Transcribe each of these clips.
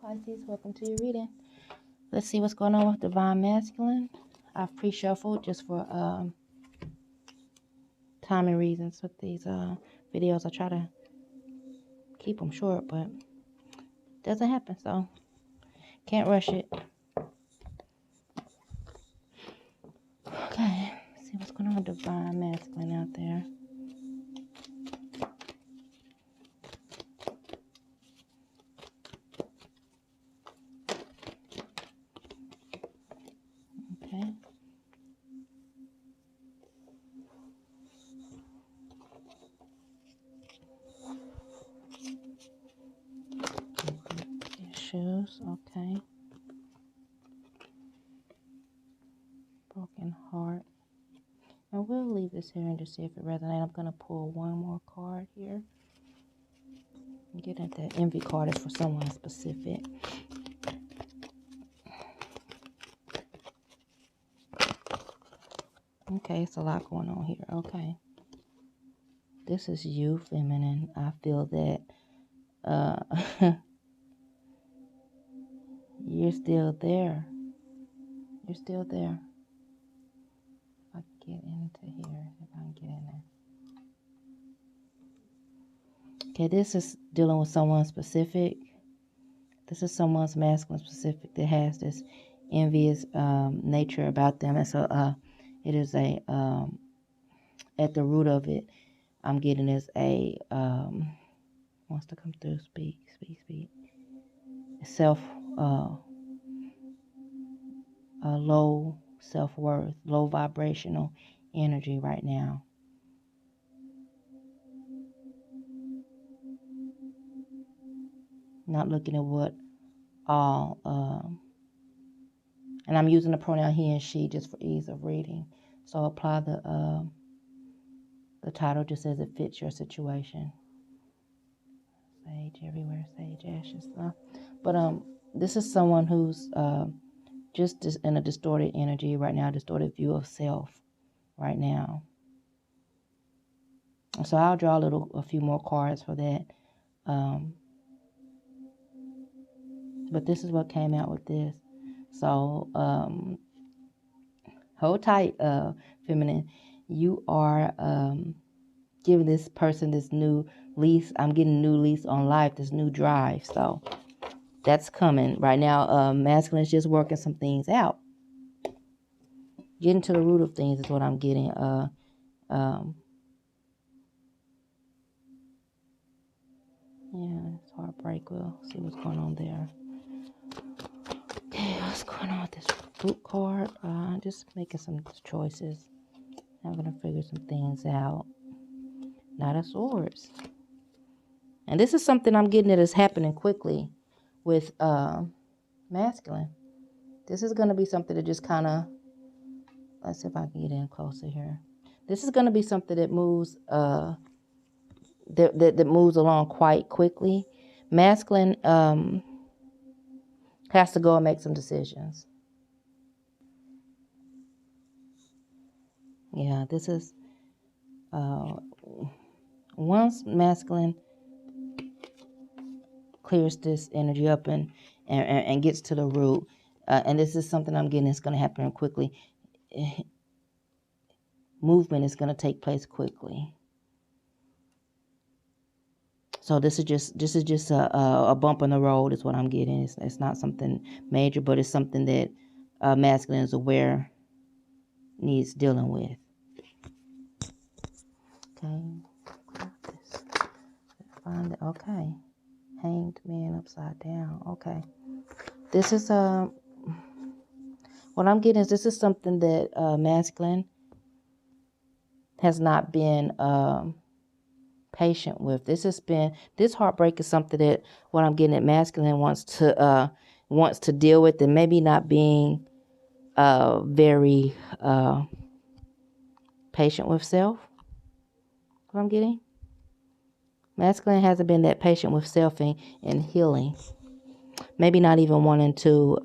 Pisces, welcome to your reading. Let's see what's going on with Divine Masculine. I've pre-shuffled just for timing reasons with these videos. I try to keep them short, but it doesn't happen, so can't rush it. Okay, let's see what's going on with Divine Masculine out there. Okay. Issues, okay. Broken heart. And we'll leave this here and just see if it resonates. I'm going to pull one more card here. I'm getting at that envy card is for someone specific. Okay, it's a lot going on here. Okay. This is you, feminine. I feel that you're still there. You're still there. If I can get into here, if I can get in there. Okay, this is dealing with someone specific. This is someone's masculine specific that has this envious nature about them. And so it is a, at the root of it, I'm getting is a, wants to come through, speak. Self, low self-worth, low vibrational energy right now. Not looking at what all, and I'm using the pronoun he and she just for ease of reading. So apply the title just as it fits your situation. Sage everywhere, sage ashes. But this is someone who's just in a distorted energy right now, distorted view of self right now. So I'll draw a few more cards for that. But this is what came out with this. So hold tight, feminine. You are giving this person this new lease. I'm getting a new lease on life, this new drive. So that's coming right now. Masculine is just working some things out. Getting to the root of things is what I'm getting. Yeah, it's heartbreak. We'll see what's going on there. Okay, what's going on with this root card? Just making some choices. I'm going to figure some things out. Knight of Swords. And this is something I'm getting that is happening quickly with masculine. This is going to be something that just kind of, let's see if I can get in closer here. This is going to be something that moves that moves along quite quickly. Masculine has to go and make some decisions. Yeah, this is once masculine clears this energy up and gets to the root, and this is something I'm getting is going to happen quickly. Movement is going to take place quickly. So this is just a bump in the road is what I'm getting. It's not something major, but it's something that masculine is aware needs dealing with. Okay, find it. Okay, hanged man upside down. Okay, this is what I'm getting is this is something that masculine has not been patient with. This heartbreak is something that what I'm getting at masculine wants to deal with, and maybe not being very patient with self. What I'm getting, masculine hasn't been that patient with self and healing. Maybe not even wanting to.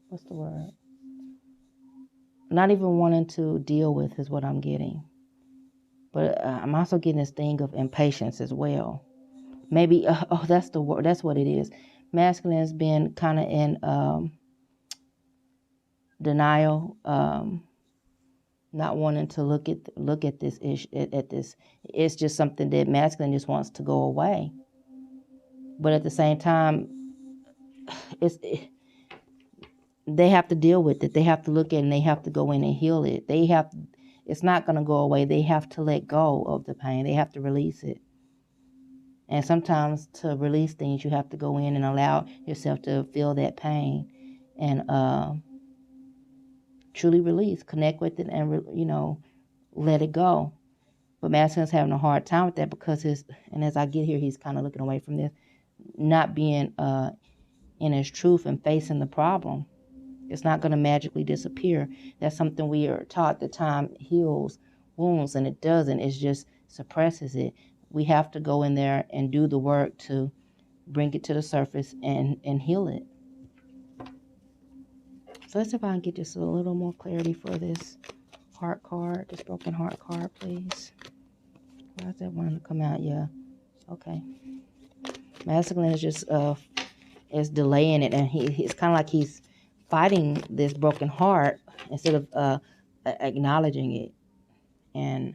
What's the word? Not even wanting to deal with is what I'm getting. But I'm also getting this thing of impatience as well. Maybe, that's the word. That's what it is. Masculine has been kind of in denial, not wanting to look at this issue, at this. It's just something that masculine just wants to go away. But at the same time, they have to deal with it. They have to look at it and they have to go in and heal it. It's not going to go away. They have to let go of the pain. They have to release it. And sometimes to release things, you have to go in and allow yourself to feel that pain and truly release, connect with it, and let it go. But masculine's having a hard time with that because and as I get here, he's kind of looking away from this, not being in his truth and facing the problem. It's not going to magically disappear. That's something we are taught that time heals wounds, and it doesn't. It just suppresses it. We have to go in there and do the work to bring it to the surface and heal it. So let's see if I can get just a little more clarity for this heart card, this broken heart card, please. Why is that wanting to come out? Yeah. Okay. Masculine is just is delaying it, and it's kind of like he's fighting this broken heart instead of acknowledging it and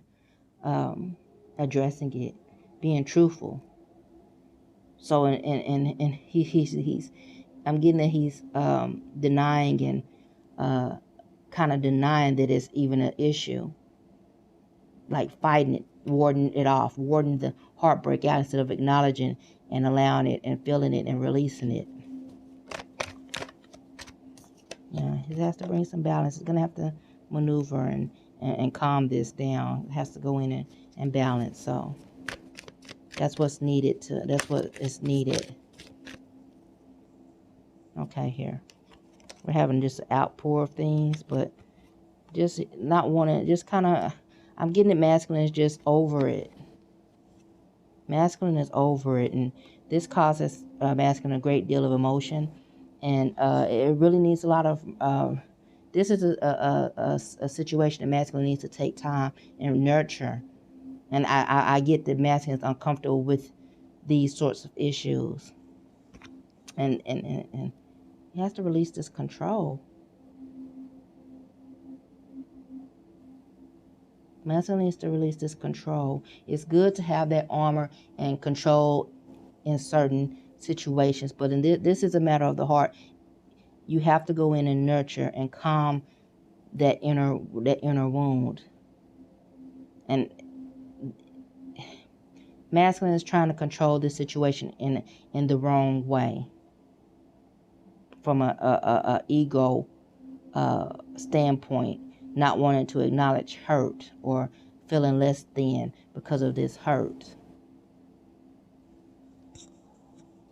addressing it, being truthful. So and he's I'm getting that he's denying and kind of denying that it's even an issue, like fighting it, warding it off, warding the heartbreak out instead of acknowledging and allowing it and feeling it and releasing it. Yeah, he has to bring some balance. He's going to have to maneuver and calm this down. It has to go in and balance. So that's what's needed. That's what is needed. Okay, here. We're having just an outpour of things, but just not wanting, just kind of, I'm getting it masculine is just over it. Masculine is over it, and this causes masculine a great deal of emotion, and it really needs a lot of, this is a situation that masculine needs to take time and nurture. And I get that masculine is uncomfortable with these sorts of issues, and he has to release this control. Masculine needs to release this control. It's good to have that armor and control in certain situations, but in this is a matter of the heart. You have to go in and nurture and calm that inner wound. And masculine is trying to control this situation in the wrong way, from a ego standpoint, not wanting to acknowledge hurt or feeling less than because of this hurt.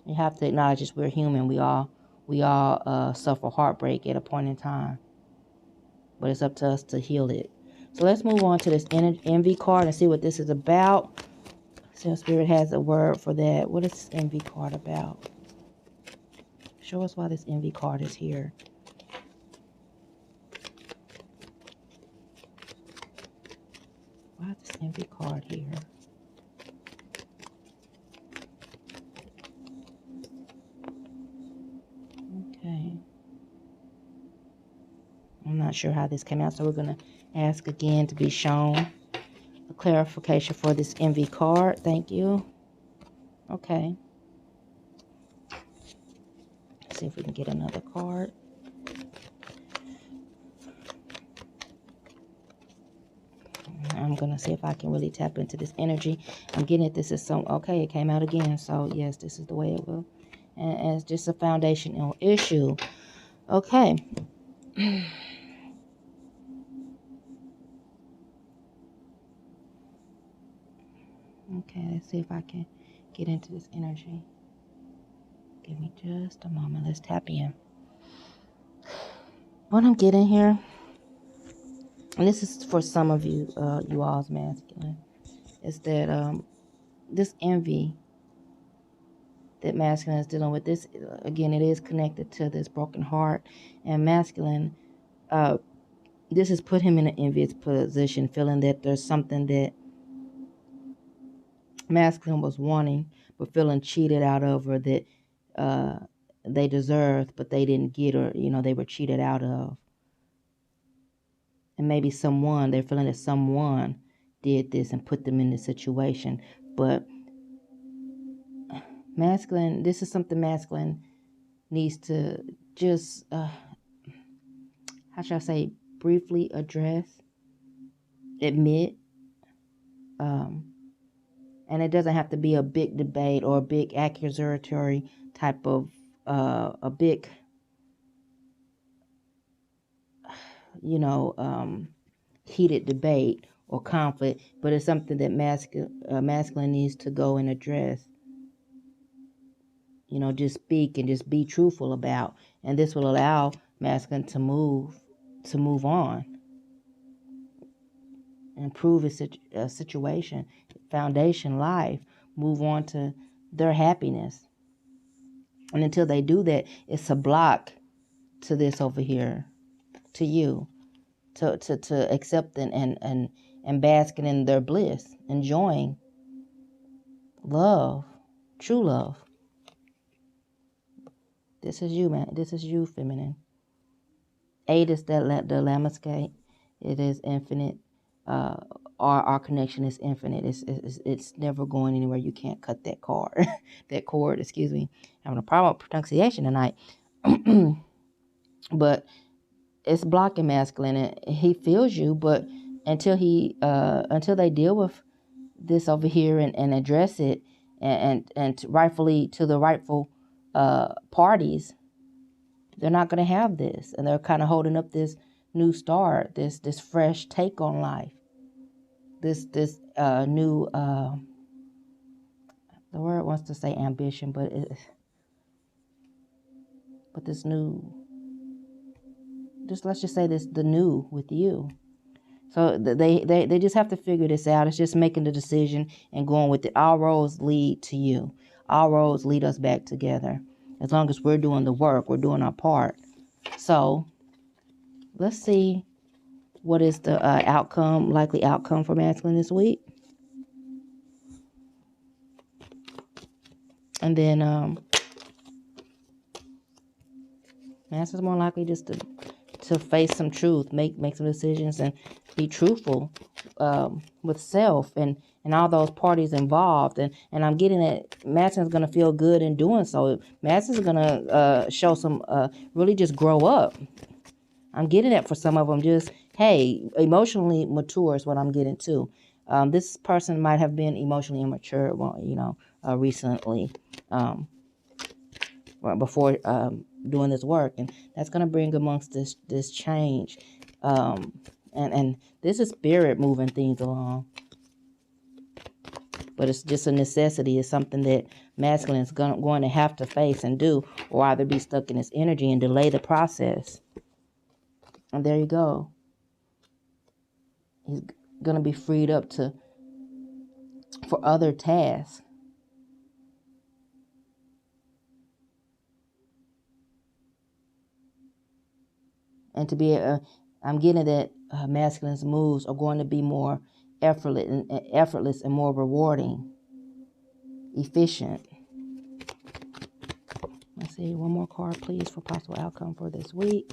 You have to acknowledge that we're human. We all suffer heartbreak at a point in time, but it's up to us to heal it. So let's move on to this envy card and see what this is about. See if Spirit has a word for that. What is this envy card about? Show us why this envy card is here. Why is this envy card here? Okay. I'm not sure how this came out, so we're going to ask again to be shown a clarification for this envy card. Thank you. Okay. Let's see if we can get another card. I'm going to see if I can really tap into this energy. I'm getting it. This is okay, it came out again. So, yes, this is the way it will. And it's just a foundational issue. Okay. Okay, let's see if I can get into this energy. Give me just a moment. Let's tap in. What I'm getting here, and this is for some of you, you all's masculine, is that this envy that masculine is dealing with, this, again, it is connected to this broken heart, and masculine, this has put him in an envious position, feeling that there's something that Masculine was wanting, but feeling cheated out of, or that they deserved, but they didn't get, or, they were cheated out of. And maybe they're feeling that someone did this and put them in this situation. But masculine, this is something masculine needs to just, how should I say, briefly address, admit. And it doesn't have to be a big debate or a big accusatory type of, a big, heated debate or conflict, but it's something that masculine needs to go and address. Just speak and just be truthful about, and this will allow masculine to move on, improve his situation, foundation, life, move on to their happiness. And until they do that, it's a block to this over here, to you, to accept and basking in their bliss, enjoying love, true love. This is you, man. This is you, feminine. 8 is the Lammascape. It is infinite. Our connection is infinite. It's never going anywhere. You can't cut that cord. That cord, excuse me. Having a problem with pronunciation tonight. But it's blocking masculine, and he feels you, but until they deal with this over here and address it and rightfully to the rightful parties, they're not going to have this, and they're kind of holding up this new start, this fresh take on life, this new the word wants to say ambition, but this new, just let's just say this, the new with you. So they just have to figure this out. It's just making the decision and going with it. Our roads lead to you. Our roads lead us back together. As long as we're doing the work, we're doing our part. So let's see what is the likely outcome for masculine this week. And then masculine's more likely just to face some truth, make some decisions, and be truthful with self and all those parties involved. And I'm getting that masculine's going to feel good in doing so. Masculine's going to show some, really just grow up. I'm getting that for some of them. Just, hey, emotionally mature is what I'm getting to. This person might have been emotionally immature, recently, before doing this work, and that's going to bring amongst this change, and this is spirit moving things along, but it's just a necessity. It's something that masculine is going to have to face and do, or either be stuck in its energy and delay the process. And there you go. He's going to be freed up for other tasks. And to be, I'm getting that masculine's moves are going to be more effortless and more rewarding, efficient. Let's see, one more card, please, for possible outcome for this week.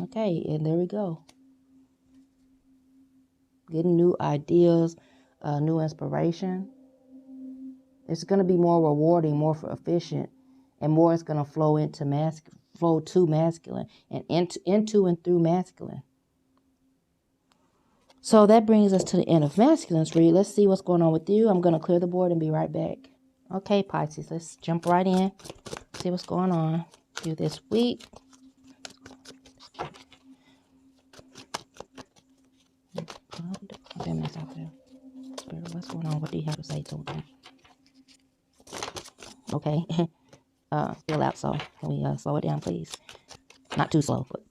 Okay, and there we go. Getting new ideas, new inspiration. It's going to be more rewarding, more efficient, and more is going to flow to masculine and into and through masculine. So that brings us to the end of masculine's read. Let's see what's going on with you. I'm going to clear the board and be right back. Okay, Pisces, let's jump right in. See what's going on with you this week. Spirit, what's going on? What do you have to say to me? Okay. Still out, so can we slow it down, please? Not too slow, but...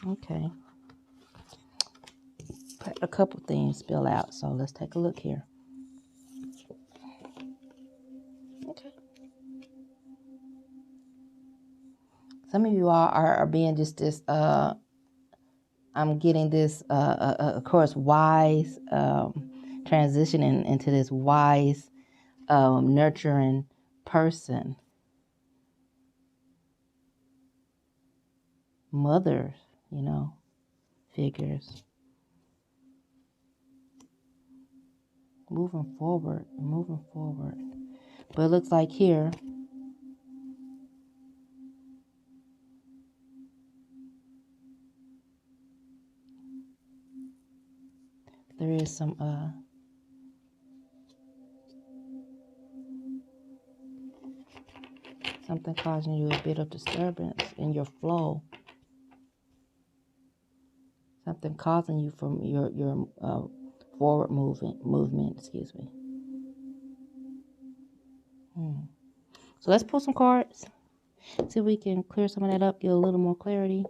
Okay. A couple things spill out, so let's take a look here. Okay. Some of you are being just this I'm getting this, of course, wise transitioning into this wise, nurturing person, mother, figures, moving forward. But it looks like here, there is something causing you a bit of disturbance in your flow. Something causing you from your forward movement. Excuse me. So let's pull some cards. See if we can clear some of that up. Get a little more clarity.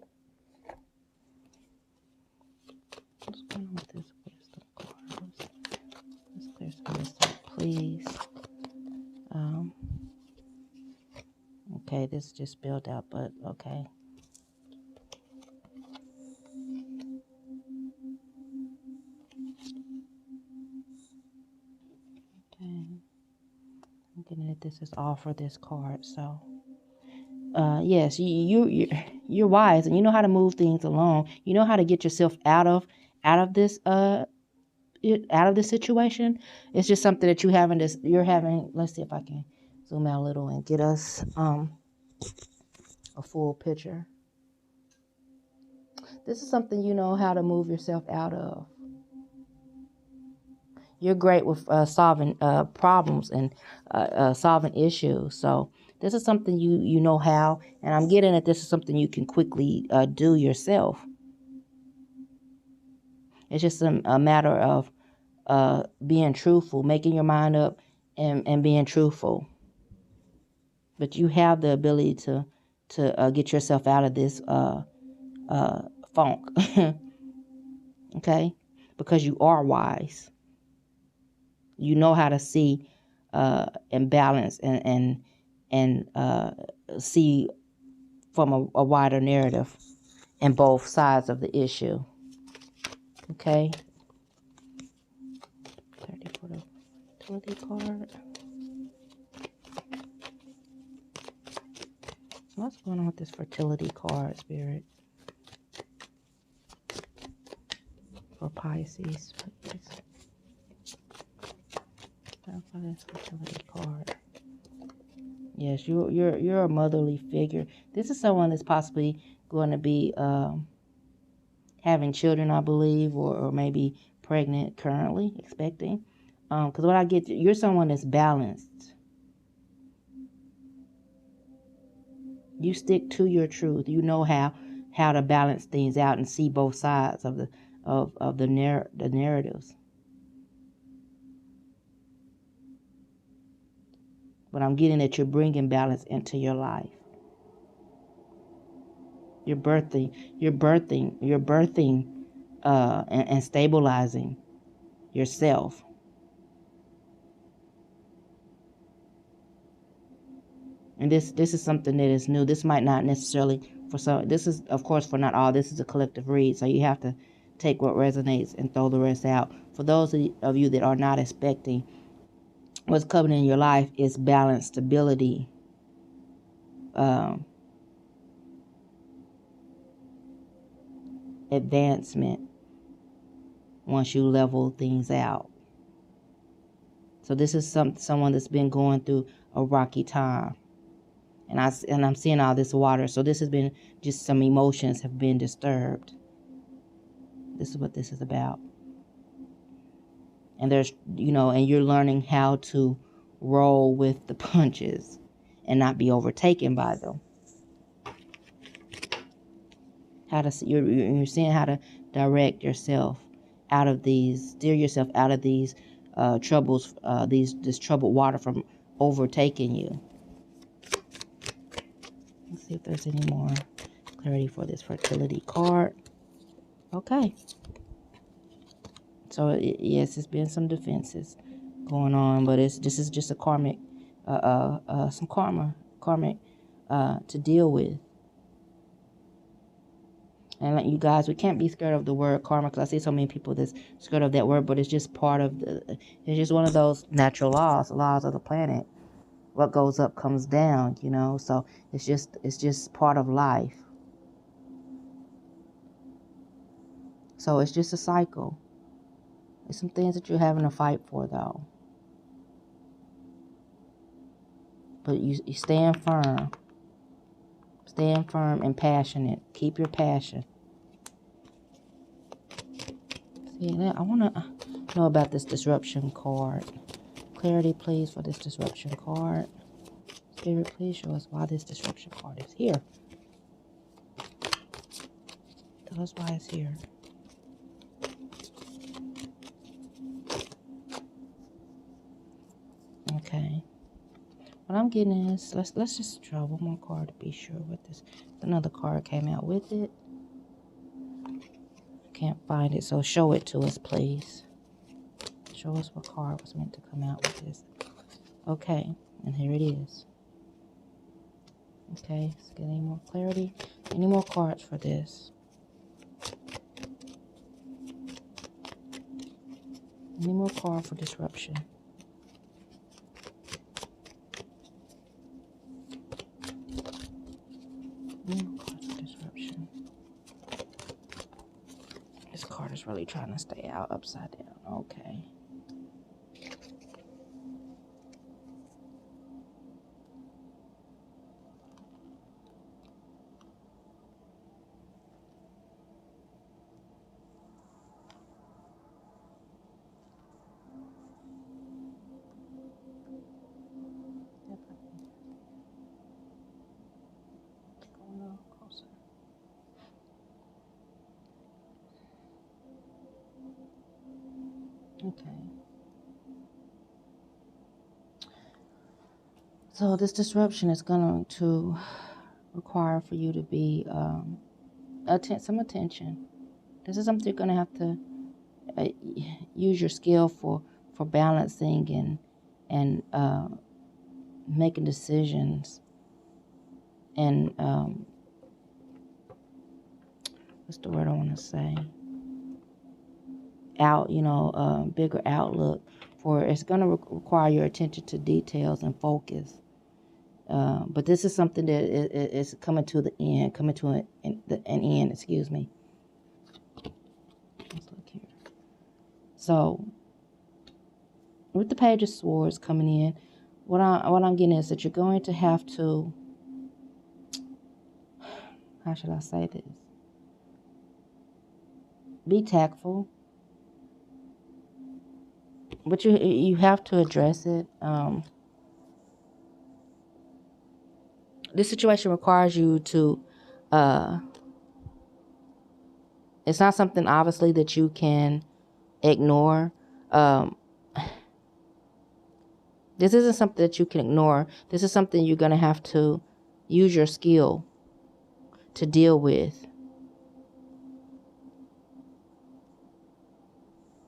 What's going on with this wisdom card? Let's clear some of this up, please. Okay, this just spilled out, but okay. Okay. I'm getting that this is all for this card, so yes, you're wise and you know how to move things along. You know how to get yourself out of this situation. It's just something that you're having. Let's see if I can zoom out a little and get us a full picture. This is something you know how to move yourself out of. You're great with solving problems and solving issues. So this is something you know how, and I'm getting that this is something you can quickly do yourself. It's just a matter of being truthful, making your mind up, and being truthful. But you have the ability to get yourself out of this funk, okay? Because you are wise. You know how to see and balance and see from a wider narrative in both sides of the issue. Okay. 30 for the fertility card. So what's going on with this fertility card, Spirit? For Pisces, please. For this fertility card. Yes, you're a motherly figure. This is someone that's possibly going to be having children, I believe, or maybe pregnant currently, expecting. Because what I get, you're someone that's balanced. You stick to your truth. You know how to balance things out and see both sides of the narratives. But I'm getting that you're bringing balance into your life. You're birthing and stabilizing yourself. And this is something that is new. This might not necessarily for some. This is, of course, for not all. This is a collective read, so you have to take what resonates and throw the rest out. For those of you that are not expecting, what's coming in your life is balance, stability, advancement. Once you level things out. So this is someone that's been going through a rocky time. And I'm seeing all this water. So this has been just some emotions have been disturbed. This is what this is about. And there's, and you're learning how to roll with the punches and not be overtaken by them. You're seeing how to direct yourself out of these, steer yourself out of these troubles, this troubled water from overtaking you. Let's see if there's any more clarity for this fertility card. Okay. So yes, it's been some defenses going on, but this is just a karmic, some karmic to deal with. And like you guys, we can't be scared of the word karma, because I see so many people that's scared of that word, but it's just part of it's just one of those natural laws of the planet. What goes up comes down, you know. So it's just part of life. So it's just a cycle. There's some things that you're having to fight for, though. But you stand firm. Stand firm and passionate. Keep your passion. See, I want to know about this disruption card. Clarity, please, for this disruption card. Spirit, please show us why this disruption card is here. Tell us why it's here. Okay. What I'm getting is, let's just draw one more card to be sure what this. Another card came out with it. Can't find it, so show it to us, please. Show us what card was meant to come out with this. Okay, and here it is. Okay, let's get any more clarity. Any more cards for this? Any more card for disruption? Any more cards for disruption? This card is really trying to stay out upside down. Okay. Okay. So this disruption is going to require for you to be some attention. This is something you're going to have to use your skill for balancing and making decisions and what's the word I want to say? Bigger outlook. For it's going to require your attention to details and focus. But this is something that is coming to the end, coming to an end. Excuse me. Let's look here. So, with the Page of Swords coming in, what I'm getting is that you're going to have to. How should I say this? Be tactful, but you have to address it. This situation requires you to. It's not something obviously that you can ignore. This isn't something that you can ignore. This is something you're going to have to use your skill to deal with.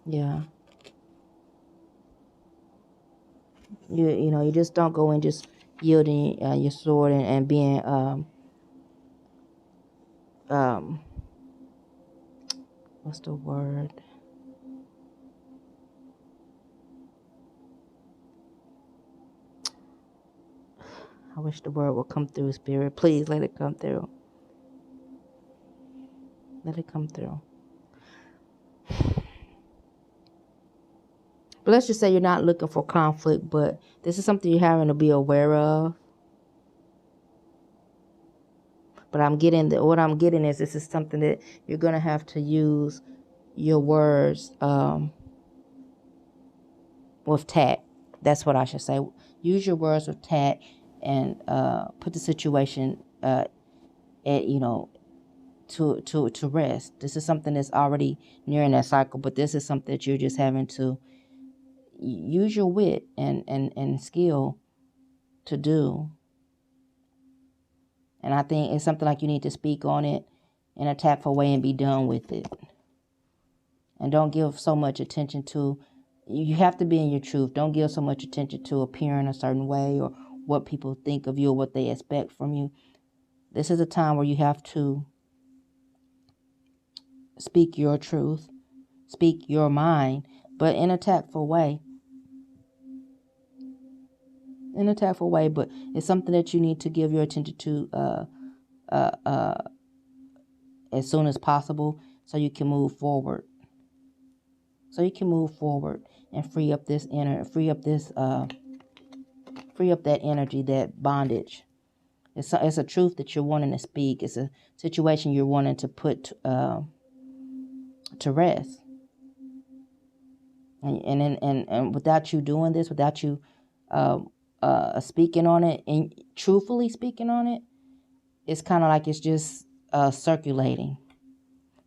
Yeah. You just don't go in just yielding your sword and being what's the word? I wish the word would come through, Spirit. Please let it come through. Let it come through. But let's just say you're not looking for conflict, but this is something you're having to be aware of. But what I'm getting is this is something that you're going to have to use your words with tact. That's what I should say. Use your words with tact and put the situation to rest. This is something that's already nearing that cycle, but this is something that you're just having to use your wit and skill to do. And I think it's something like you need to speak on it in a tactful way and be done with it. And don't give so much attention to, you have to be in your truth. Don't give so much attention to appearing a certain way or what people think of you or what they expect from you. This is a time where you have to speak your truth, speak your mind, but in a tactful way. In a tactful way, but it's something that you need to give your attention to as soon as possible, so you can move forward. So you can move forward and free up that energy, that bondage. It's a truth that you're wanting to speak. It's a situation you're wanting to put to rest. And without you doing this, without you speaking on it and truthfully speaking on it, it's kind of like it's just circulating.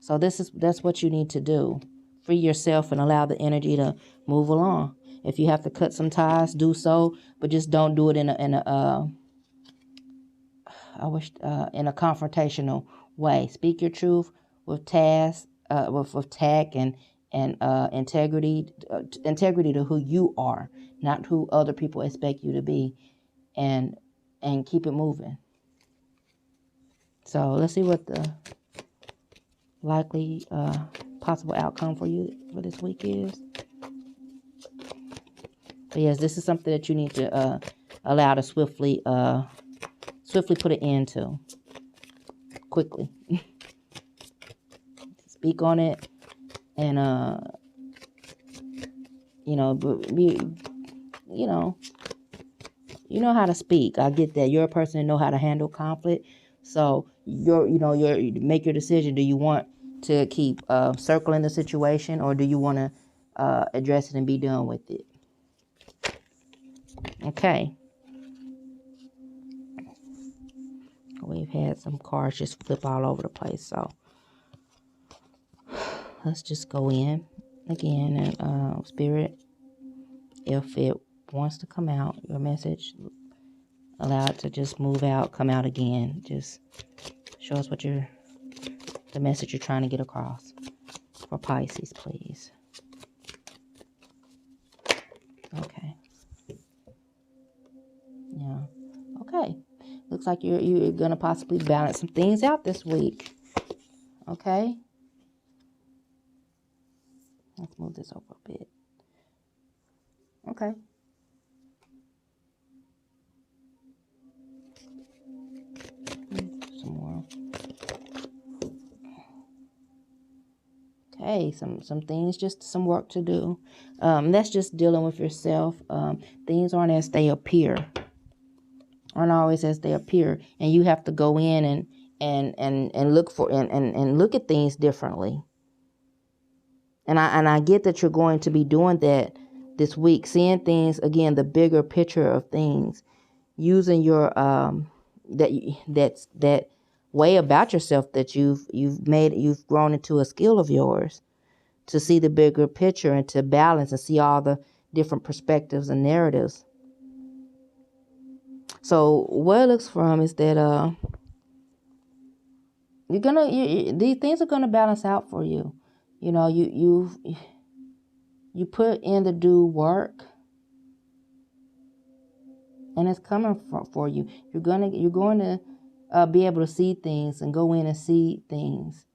So that's what you need to do. Free yourself and allow the energy to move along. If you have to cut some ties, do so, but just don't do it in a confrontational way. Speak your truth with with tact and integrity to who you are, not who other people expect you to be, and keep it moving. So let's see what the likely possible outcome for you for this week is. But yes, this is something that you need to allow to swiftly put an end to quickly. Speak on it, and you know how to speak. I get that you're a person that know how to handle conflict. So you make your decision. Do you want to keep circling the situation, or do you want to address it and be done with it? Okay. We've had some cards just flip all over the place, so let's just go in again and Spirit, if it wants to come out, your message, allow it to just move out, come out again. Just show us what the message you're trying to get across for Pisces, please. Okay. Yeah. Okay. Looks like you're gonna possibly balance some things out this week. Okay. Let's move this over a bit. Okay. Some more. Okay, some things, just some work to do. That's just dealing with yourself. Things aren't as they appear. Aren't always as they appear, and you have to go in and look for and look at things differently. And I get that you're going to be doing that this week, seeing things again, the bigger picture of things, using your that way about yourself that you've grown into a skill of yours, to see the bigger picture and to balance and see all the different perspectives and narratives. So what it looks from is that these things are gonna balance out for you. You know, you put in the due work, and it's coming for you. You're going to be able to see things and go in and see things.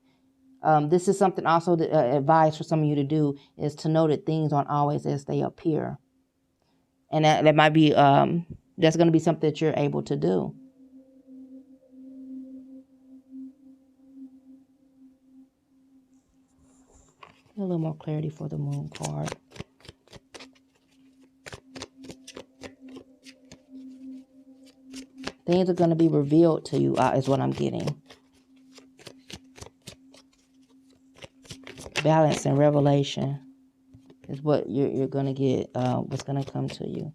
This is something also that advice for some of you to do, is to know that things aren't always as they appear. And that might be, that's going to be something that you're able to do. A little more clarity for the Moon card. Things are going to be revealed to you, is what I'm getting. Balance and revelation is what you're going to get, what's going to come to you.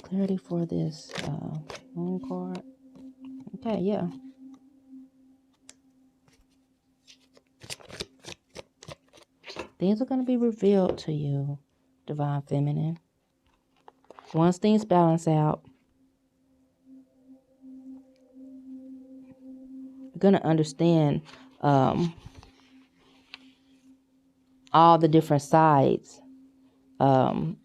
Clarity for this Moon card. Okay, yeah. Things are going to be revealed to you, Divine Feminine. Once things balance out, you're going to understand all the different sides. How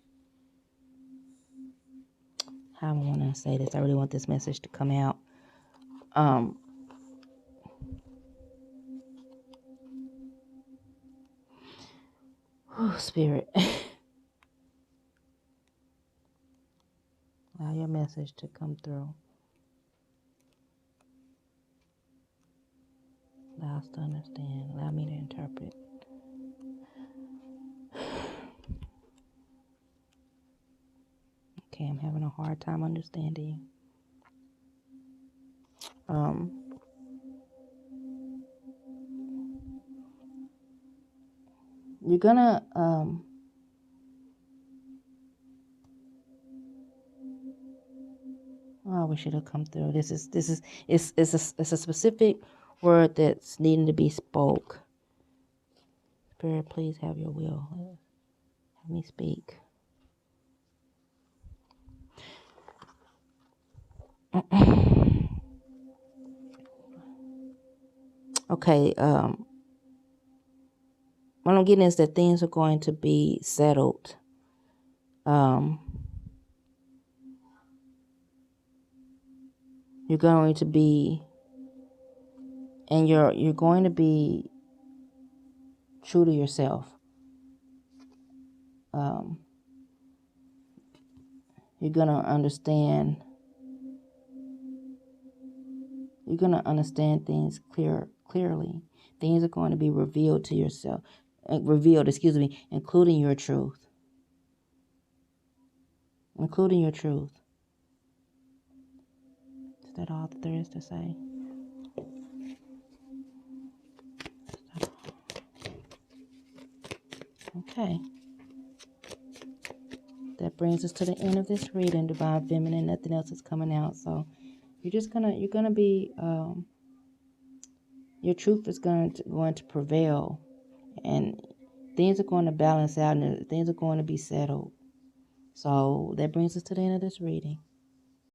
I want to say this. I really want this message to come out. Oh, Spirit. Allow your message to come through. Allow us to understand. Allow me to interpret. Okay, I'm having a hard time understanding you. You're gonna oh, I wish it had come through. It's a specific word that's needing to be spoke. Spirit, please have your will. Have me speak. Okay, what I'm getting is that things are going to be settled. You're going to be, and you're going to be true to yourself. You're gonna understand. You're gonna understand things clearly. Things are going to be revealed to yourself. Including your truth. Including your truth. Is that all that there is to say? Okay. That brings us to the end of this reading, Divine Feminine. Nothing else is coming out. So you're gonna be your truth is going to prevail, and things are going to balance out, and things are going to be settled. So that brings us to the end of this reading.